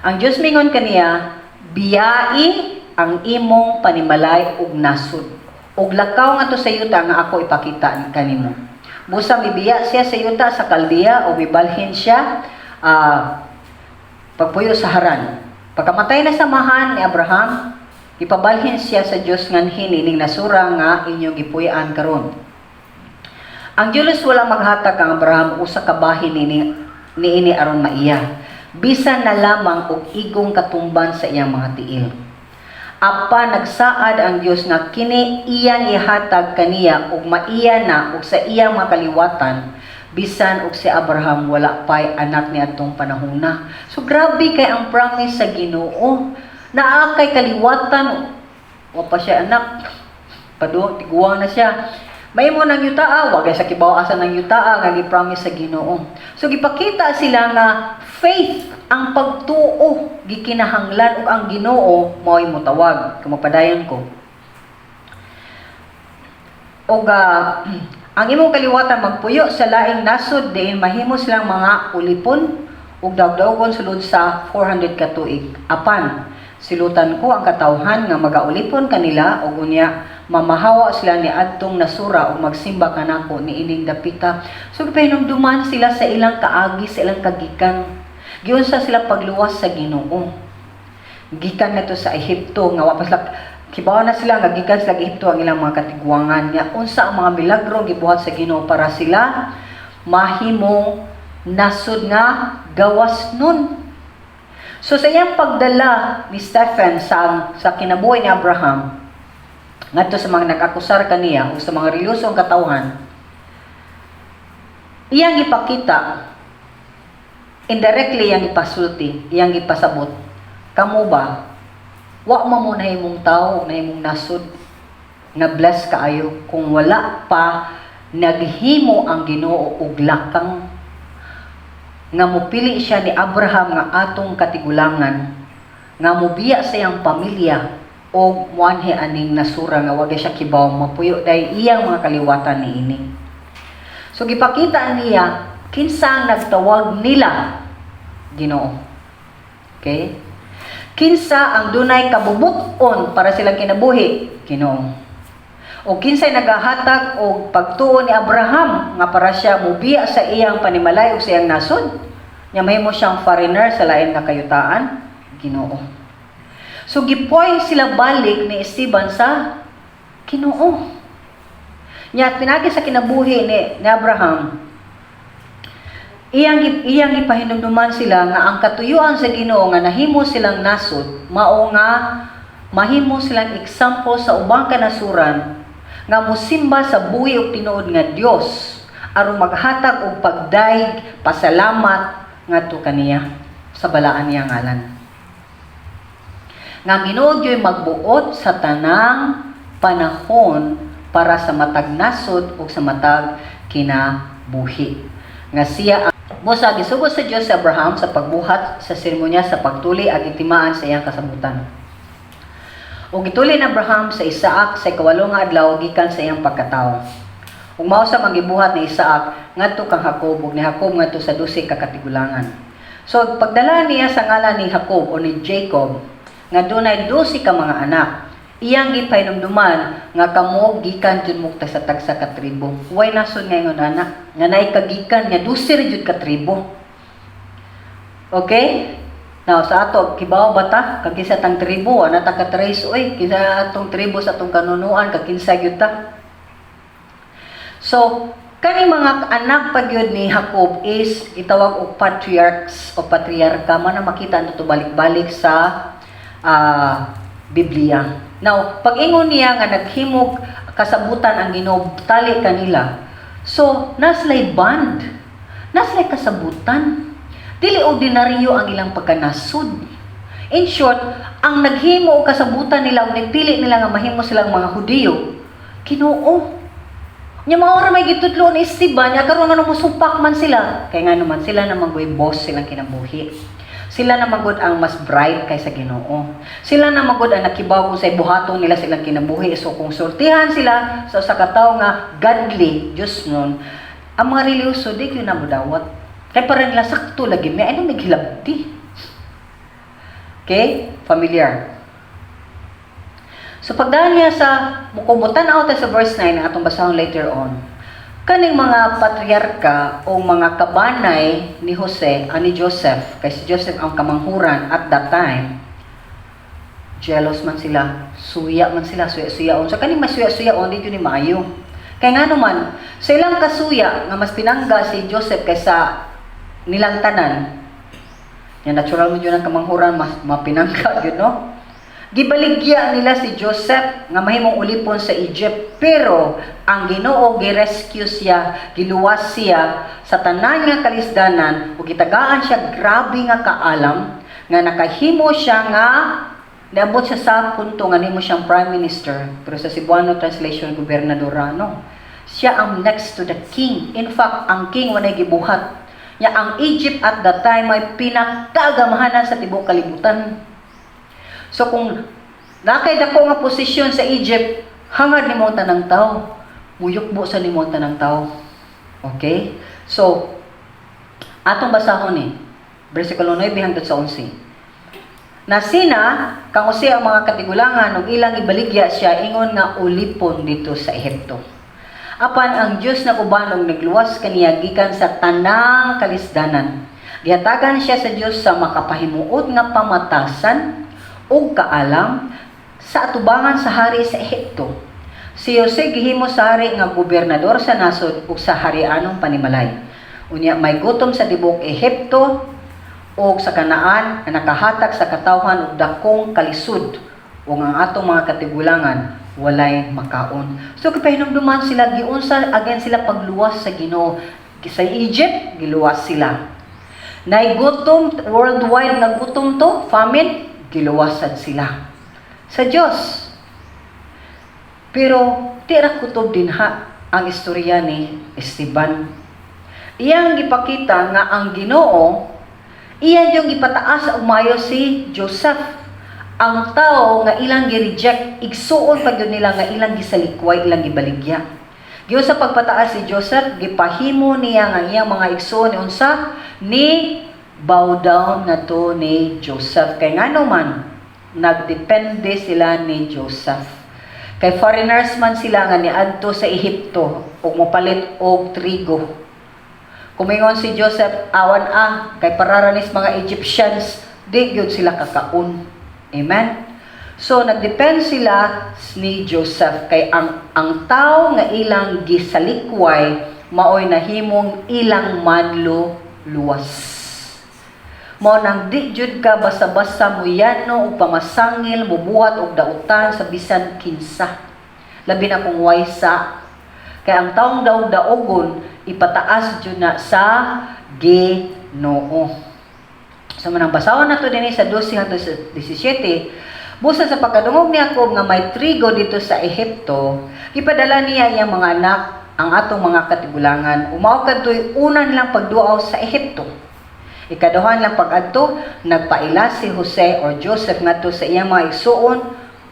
Ang Diyos mingon kaniya, biyai ang imong panimalay ug nasud. Ug lakaw nga to sa yuta nga ako ipakita kanimo. Busa mibiya siya sa yuta sa Kaldea o mibalhin siya pagpuyo sa Haran. Pagkamatay na samahan ni Abraham, ipabalhin siya sa Dios nganhin ining nasura nga inyo gipuy-an karon. Ang Diyos wala maghatag kang Abraham usa ka bahin niini aron maiya. Bisan na lamang og igong katumban sa iyang mga tiil. Apa nagsaad ang Dios nga kini iyang ihatag kaniya ug maiya na ug sa iyang makaliwatan bisan og si Abraham wala pay anak niadtong panahona. So grabe kay ang promise sa Ginoo. Naa kay kaliwatan, wa pa siya anak, tiguang na siya. May mo nang yutaa, wagay sa kibawasan ng yutaa, nga gi-promise sa Ginoo. So gipakita sila nga faith, ang pagtuo, gikinahanglan ug ang Ginoo mao'y motawag. Kung mapadayon ko. Og ang imong kaliwatan magpuyo sa laing nasod diin mahimo silang mga ulipon ug dawdagon sulod sa 400 ka tuig. Apan silutan ko ang katawhan nga magaulipon kanila ug unya mamahawa sila ni adtong nasura ug magsimba kanako ni ining dapita. So pahinumduman sila sa ilang kaagi, sa ilang kagikan. Giunsa sila pagluwas sa Ginoo. Gikan nato sa Ehipto nga wa pa sila kibaw na sila nga gikan sa Ehipto ang ilang mga katigwangan nga unsa ang mga milagro gibuhat sa Ginoo para sila mahimong nasud nga gawas nun. So sa iyang pagdala ni Stephen sa kinabuhi ni Abraham, ngadto sa mga nag-akusar kaniya o sa mga reliyosong katawhan, iyang ipakita, indirectly iyang ipasulti, iyang ipasabot, kamo ba, wa mo na imong tao, na imong nasod, na bless kaayo, kung wala pa naghimo ang Ginoo og lakang, nga mupili siya ni Abraham nga atong katigulangan, nga mubiya sa iyang pamilya, o muanhi aning nasura nga wag siya kibaw mapuyo dahil iyang mga kaliwatan niini. So gipakita niya kinsa ang nagtawag nila Ginoo. Okay? Kinsa ang dunay kabubuton para silang kinabuhi? Ginoo. O kinsay nagahatag og pagtuo ni Abraham nga para siya mubiya sa iyang panimalay o sa iyang nasod? Nya mahimo siyang foreigner sa lain nga kayutaan? Ginoo. So gipoy sila balik ni Esteban sa Ginoo. Nya pinagi sa kinabuhi ni Abraham, iyang ipahinumduman sila nga ang katuyuan sa Ginoo nga nahimo silang nasod, mao nga mahimo silang example sa ubang kanasuran nga mosimba sa buhi ug tinuod nga Dios aron maghatag og pagdaig pasalamat ngadto kaniya sa balaan niya ngalan. Nga Ginoo gyoy magbuot sa tanang panahon para sa matag nasod ug sa matag kinabuhi. Nga siya ang Mosa gisugod sa Dios sa Abraham sa pagbuhat sa seremonya sa pagtuli at itimaan sa iyang kasabutan. Ug gituli ni Abraham sa Isaac sa ikawalo nga adlaw gikan sa iyang pagkatawo. Ug mao sa magibuhat ni Isaac ngadto kang Jacob ug ni Jacob ngadto sa 12 ka katigulangan. So pagdala niya sa ngalan ni Jacob o ni Jacob nga dunay 12 ka mga anak, iyang gipahinumduman nga kamo gikan jud mo sa tagsa ka tribo. Way nasod nga ingon anak nga naay kagikan nga 12 jud ka tribo. Okay? Now sa ato kibaw bata kag kinsa tang tribo ana ta ka trace oy kinsa atong tribo sa atong kanunuan kag kinsa gyud ta. So kani mga anak pagyud ni Jacob is itawag og patriarchs o patriarka man na makita nato balik-balik sa Biblia. Now, pag-ingon niya nga naghimog kasabutan ang Ginoo tali kanila. So, naslay band, naslay kasabutan. Dili ordinaryo ang ilang pagkanasod. In short, ang naghimo og kasabutan nila ug nagpili nila nga mahimo silang mga Hudiyo, Ginoo. Nya mao ra may gitudlo ni Esteban, nya karon nga musumpak man sila. Kay nga naman sila namang boss silang kinabuhi. Sila na magod ang mas bright kaysa Ginoo. Sila na magod ang nakibaw kung sa ibuhaton nila silang kinabuhi. So kung sultihan sila sa kataw nga godly, Diyos nun, ang mga reliyoso, di ko na mudawat. Kaya parang nila sakto lagi, may anong naghilabti. Okay? Familiar. So pagdaan niya sa, mukubutan out sa verse 9 na atong basahon later on, kaning mga patriarka o mga kabanay ni Jose, ni Joseph, kay si Joseph ang kamanghuran at that time, jealous man sila, suya man sila, suya-suyaon. So kaning mas suya-suyaon, dito ni maayo. Kaya nga naman, sa ilang kasuya, nga mas pinangga si Joseph kaysa nilang tanan, yung natural mo yun ang kamanghuran, mas mapinangga yun, no? Gibaligya nila si Joseph nga mahimong ulipon sa Egypt, pero ang Ginoo girescue siya, giluwas siya sa tanan nga kalisdanan ug gitagaan siya grabe nga kaalam nga nakahimo siya nga naabot siya sa punto nga nimo siyang prime minister, pero sa Cebuano translation gobernadorano. Siya ang next to the king. In fact, ang king wanay gibuhat. Ya ang Egypt at that time ay pinakagamahanan sa tibuok kalibutan. So kung nakay dako nga posisyon sa Egypt, hangad ni mo tanang tao, muyukbo sa ni mo tanang tao. Okay? So atong basahon ni bersikulo 9 hangtod sa 11. Nasina kang usi ang mga katigulangan ug ilang ibaligya siya ingon nga ulipon dito sa Ehipto. Apan ang Dios na ubanog nagluwas kaniya gikan sa tanang kalisdanan. Gihatagan siya sa Dios sa makapahimuot nga pamatasan ug kaalam sa atubangan sa hari sa Ehipto. Si Jose gihimo sa hari nga gobernador sa nasod ug sa harianong panimalay. Unya may gutom sa tibuok Ehipto ug sa Kanaan na nakahatag sa katawhan ug dakong kalisud ug ang atong mga katigulangan walay makaon. So kapahinumduman sila giunsa again sila pagluwas sa Ginoo. Sa Egypt, giluwas sila. Naigutom, worldwide na gutom to, famine, giluwasan sila. Sa Diyos. Pero, tira kutob din ang istorya ni Esteban. Iyang gipakita nga ang Ginoo, iya yung ipataas og maayo si Joseph. Ang tao nga ilang gi-reject, igsuon pag yun nila nga ilang gisalikway, ilang gibaligya. Giyo sa pagpataas si Joseph, gipahimo niya nga iyang mga igsuon ni unsa ni bow down nga to ni Joseph. Kay ngano man nagdepende sila ni Joseph. Kay foreigners man sila nga niadto sa Ehipto ug mopalit og trigo. Kumingon si Joseph, awan kay pararanis mga Egyptians, di gyud sila kakaon. Amen? So, nagdepend sila ni Joseph kay ang tao nga ilang gisalikway maoy nahimong ilang manlo luwas. Mao nang di jud ka basta-basta muyano o pamasangil, mubuhat og dautan sa bisan kinsa. Labi na kung waysa. Kay ang taong daog-daogon ipataas jud na sa Ginoo. So manang basahon nato dinhi sa 12:17. Busa sa pagkadungog ni Jacob nga may trigo dito sa Ehipto, ipadala niya iyang mga anak ang atong mga katigulangan. Umao kadtoy una nilang pagduaw sa Ehipto. Ikaduhan lang pag-adto, nagpaila si Jose or Joseph ngadto sa iyang mga igsuon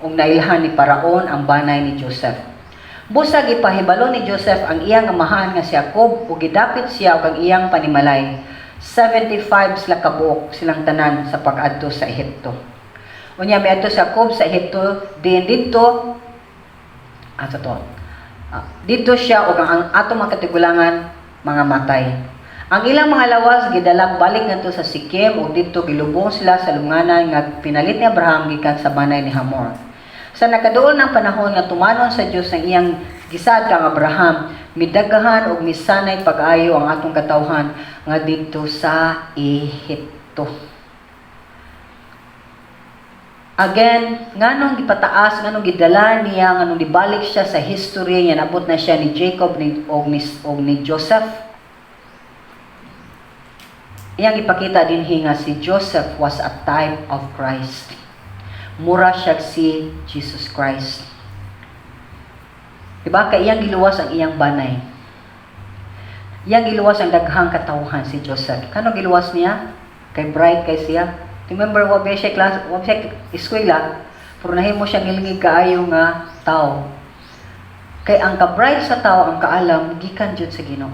ug nailhan ni Paraon ang banay ni Joseph. Busa gipahibalo ni Joseph ang iyang amahan nga si Jacob ug gidapit siya ug ang iyang panimalay. 75 sila kabuok silang tanan sa pag-adto sa Ehipto. Unya may adto si Jacob sa Ehipto, dito dito siya ug ang atong mga katigulangan mga matay. Ang ilang mga lawas gidalag balik ngadto sa Sikem ug dito gilubong sila sa lunganan nga pinalit ni Abraham gikan sa banay ni Hamor. Sa nakaduol ng panahon nga tumanon sa Dios ang iyang gisad kang Abraham, midagahan ug misanay pag-ayo ang atong katawhan nga dito sa Ehipto. Again, nganong gipataas, nganong gidala niya, nganong dibalik siya sa history niya, nabot na siya ni Jacob og ni Joseph. Iyang ipakita din nga si Joseph was a type of Christ. Mura siya si Jesus Christ. Diba? Kaya iyang giluwas ang iyang banay. Iyang giluwas ang daghang katawhan si Joseph. Kano giluwas niya? Kay bright kay siya. Remember, wabi siya eskwela, pero nahimo siya ngilingig kaayo nga tao. Kay ang ka-bright sa tao, ang kaalam, gikan jud sa Ginoo.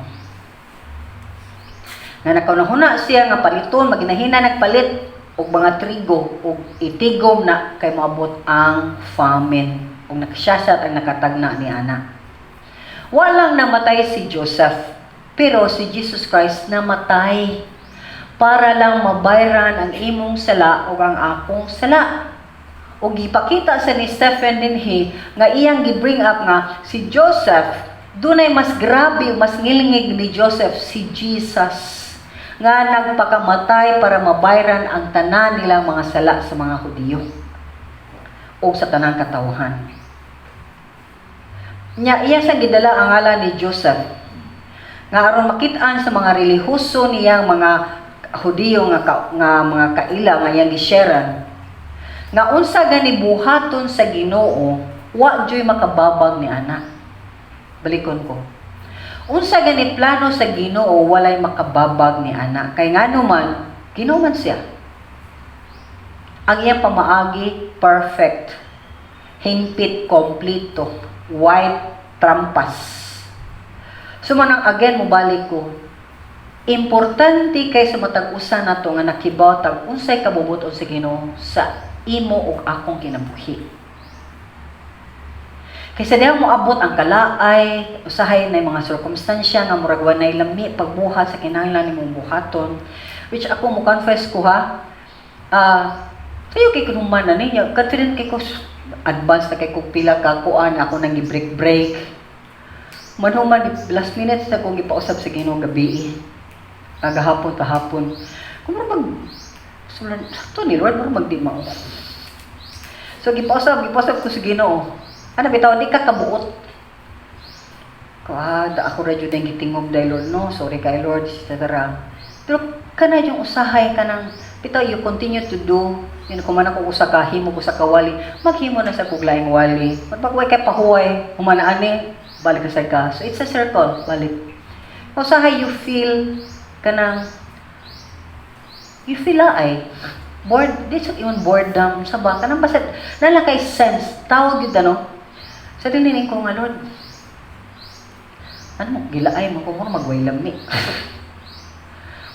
Nga nakaunahuna siya nga paliton, maginahina nagpalit og mga trigo og itigom na kay moabot ang famine og nakasyasat ang nakatagna ni ana. Walang namatay si Joseph, pero si Jesus Christ namatay para lang mabayran ang imong sala ug ang akong sala. Ug gipakita sa ni Stephen dinhi nga iyang gi-bring up nga si Joseph dunay mas grabe, mas ngilingig ni Joseph si Jesus nga nagpakamatay para mabayran ang tanan nilang mga sala sa mga Hudiyo o sa tanang katawhan. Iya sa gidala ang ngalan ni Joseph nga aron makit-an sa mga relihiyoso niyang mga Hudiyo nga mga kaila nga iyang gisharean nga unsa gani buhaton sa Ginoo wa joy makababag ni ana. Balikon ko. Unsa gani plano sa Ginoo walay makababag ni ana. Kay ngano man Ginoo man siya. Ang iyang pamaagi perfect, hingpit, kompleto, white, trampas. Sumanang again mobalik ko. Importante kay sa matag usa nato nga nakibaw tag unsay kabubuton sa Ginoo sa imo ug akong kinabuhi. Kaysa diha mo abot ang kalaay, usahay na mga circumstansya nga murag wanay lami pagbuhat sa kinahanglan nimong buhaton, which ako mo confess ko sayo kay kunuman na niya, confident kay ko advance na kay ko pila ka kuan ako nang i-break. Manuman last minute sa kong ipausab sa Ginoo gabi. Kahapon. Kung mag sakto ni Lord mo magdi mao. So gipausab ko sa Ginoo. Ano bitaw di ka kabuot. Ako ra jud ang gitingog dai Lord, no, sorry kay Lord, etc. Pero kana yung usahay kanang bitaw you continue to do, yun kung man ako usa ka himo ko sa kawali, maghimo na sa kuglaing wali. Magpagway kay pahuway, human ani balik ka sa ka. So it's a circle, balik. Usahay you feel kanang you feel ay bored, this yung boredom sa ba kanang basta nalakay sense tawag yun ano sa dilining ko nga Lord, ano mo gilaay mo kung magway lami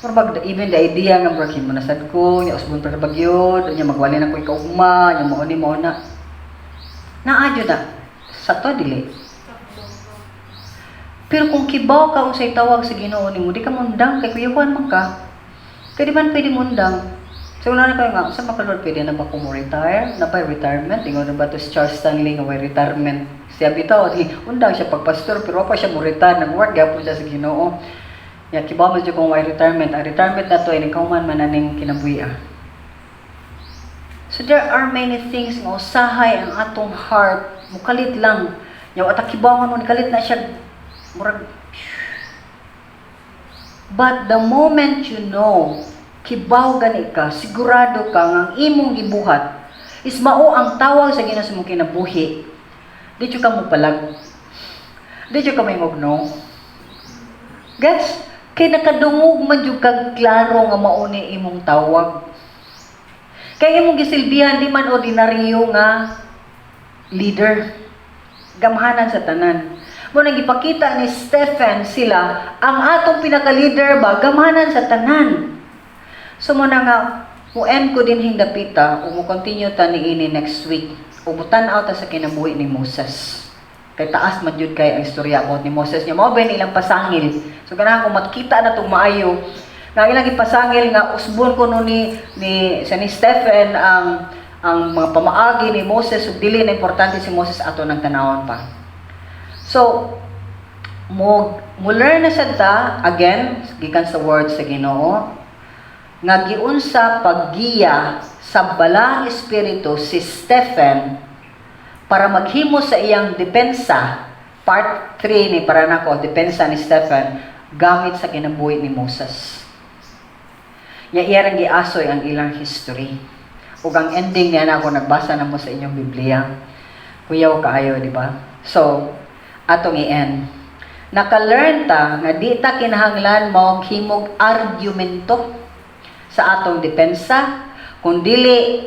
murag even the idea nga brakin mo nasad ko nya usbon para bagyo nya magwali na ko ikaugma nya mo ni mo na naadyo na sa to dili. Pero kung kibaw ka unsay tawag sa Ginoo nimo di ka mundang kay kuyawan man ka kay di man pwede mundang. So wala na kayo nga sa mga Lord pwede na ba ko mo retire na ba retirement ingon na ba to si Charles Stanley nga way retirement siya bitaw di undang siya pagpastor pero pa siya mo retire nag-work gyapon siya sa Ginoo. Ya kibaw man jud kung way retirement ang retirement na to ay ikaw man mananing kinabuhi. So there are many things nga usahay ang atong heart mukalit lang nya wa ta kibaw mo kalit na siya murag. But the moment you know kibaw gani ka, sigurado ka nga ang imong gibuhat is mao ang tawag sa Ginoo sa imong kinabuhi. Di ka mo palag. Di ka may mogno. Guys, kay nakadungog man jud kag klaro nga mao ni imong tawag. Kay imong gisilbihan di man ordinaryo nga leader. Gamhanan sa tanan. Mo nang gipakita ni Stephen sila ang atong pinaka-leader ba gamhanan sa tanan. So mo na nga mo-end ko din hingdapita o mo continue ta niini next week o mutan-aw ta sa kinabuhi ni Moses. Kay taas man jud kay ang istorya about ni Moses nya mao ba ilang pasangil. So ganahan ko makita na tong maayo nga ilang ipasangil nga usbon ko no ni Stephen ang mga pamaagi ni Moses ug dili na importante si Moses ato nang tanawon pa. So mo learn na sad ta again gikan sa words sa Ginoo nga giunsa paggiya sa balang espiritu si Stephen para maghimo sa iyang depensa. Part 3 ni para nako depensa ni Stephen gamit sa kinabuhi ni Moses. Ya iyang giasoy ang ilang history. Ug ang ending niya na ako nagbasa na mo sa inyong Biblia. Kuyaw kaayo, di ba? So, atong i-end. Naka-learn ta nga di ta kinahanglan mo himog argumento sa atong depensa, kung dili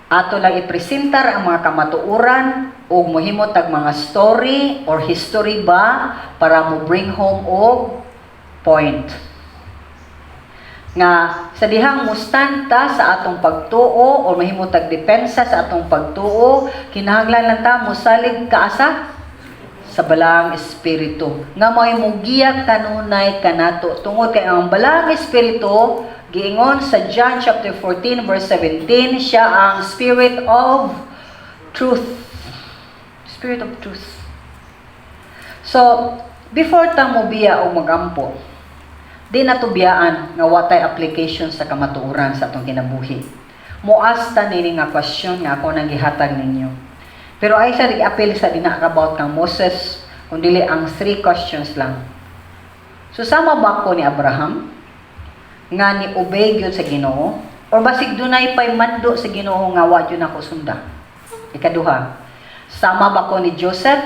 ato lang ipresentar ang mga kamatuoran o mohimo tag mga story or history ba para mo bring home og point. Nga sa dihang mustanta sa atong pagtuo o mahimo tag depensa sa atong pagtuo, kinahanglan lang ta mosalig kaasa sa balang espiritu nga mahimong giya kanunay kanato tungod kay ang balang espiritu giingon sa John chapter 14 verse 17 siya ang spirit of truth. Spirit of truth. So before ta mo biya o magampo di na to biyaan nga watay application sa kamatuoran sa atong kinabuhi. Muasta nini nga question nga ako nang gihatag ninyo. Pero ay sa appeal sa dina about kang Moses, kundi ang 3 questions lang. So sama ba ko ni Abraham nga ni obey gyud sa Ginoo or basig dunay pay mando sa Ginoo nga wa gyud nako sunda? Ikaduha, sama ba ko ni Joseph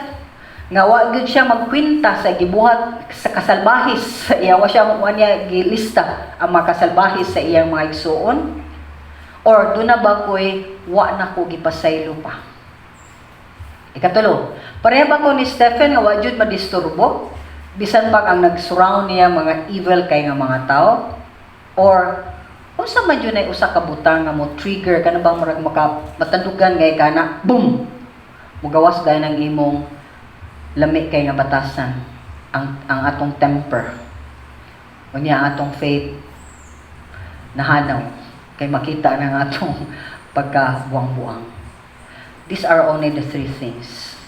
nga wa gyud siya magkwenta sa gibuhat sa kasalbahis sa iya wa siya mo niya gilista ang mga kasalbahis sa iyang mga igsuon? Or duna ba ko'y wa nako gipasaylo pa? Ikatulo, pareha ba ko ni Stephen nga wa jud madisturbo bisan pag ang nag-surround niya mga evil kay nga mga tao? Or unsa man jud ay usa ka butang nga mo trigger kana bang murag matandugan ngay kana boom mugawas gay nang imong lami kay nga batasan ang atong temper unya atong faith nahanaw kay makita nang atong pagkabuang-buang. These are only the 3 things.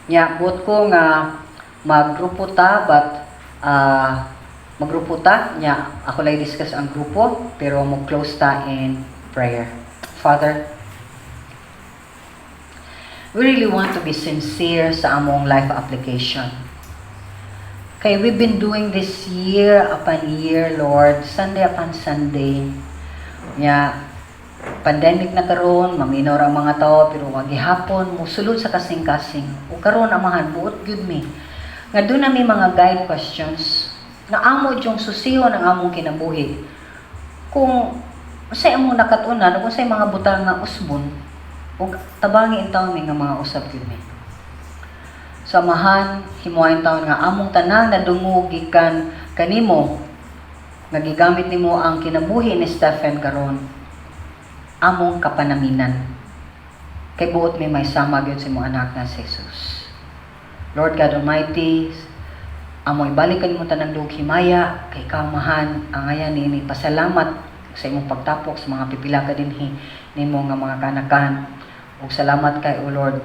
Nya, buot ko nga maggrupo ta, but maggrupo ta, nya, ako lang discuss ang grupo, pero mag-close ta in prayer. Father, we really want to be sincere sa among life application. Kay we've been doing this year upon year, Lord, Sunday upon Sunday. Nya, pandemic na karon, maminor ang mga tao, pero wag gihapon musulod sa kasing-kasing. O karon amahan buot gyud mi. Nga doon na may mga guide questions na amo yung susiyo ng among kinabuhi. Kung usay among nakatunan, kung usay mga butang nga usbon, o tabangi in taon mi nga mga usab gyud mi. Samahan, himuayin taon nga among tanan na dungog gikan kanimo, nagigamit nimo ang kinabuhi ni Stephen karon, among kapanaminan. Kay buot may sama gyud sa imong anak nga si Jesus. Lord God Almighty, among ibalik kanimo tanang dugog himaya, kay kamahan ang ayan ni pasalamat sa imong pagtapok sa mga pipila ka dinhi nimo nga mga kanakan. Ug salamat kay O Lord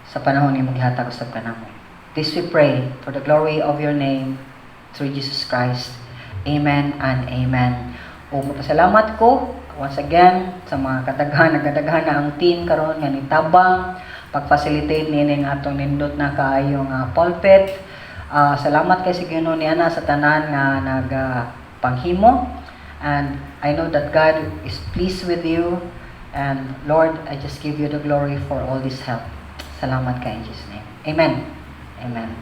sa panahon imong gihatag usab kanamo. This we pray for the glory of your name through Jesus Christ. Amen and amen. O magpasalamat ko once again sa mga nagkadaghan na ang team karon nga nitabang pag-facilitate nining atong nindot na kaayo nga pulpit. Salamat kay sa Ginoo ni ana sa tanan nga panghimo, and I know that God is pleased with you, and Lord, I just give you the glory for all this help. Salamat kay in Jesus' name. Amen. Amen.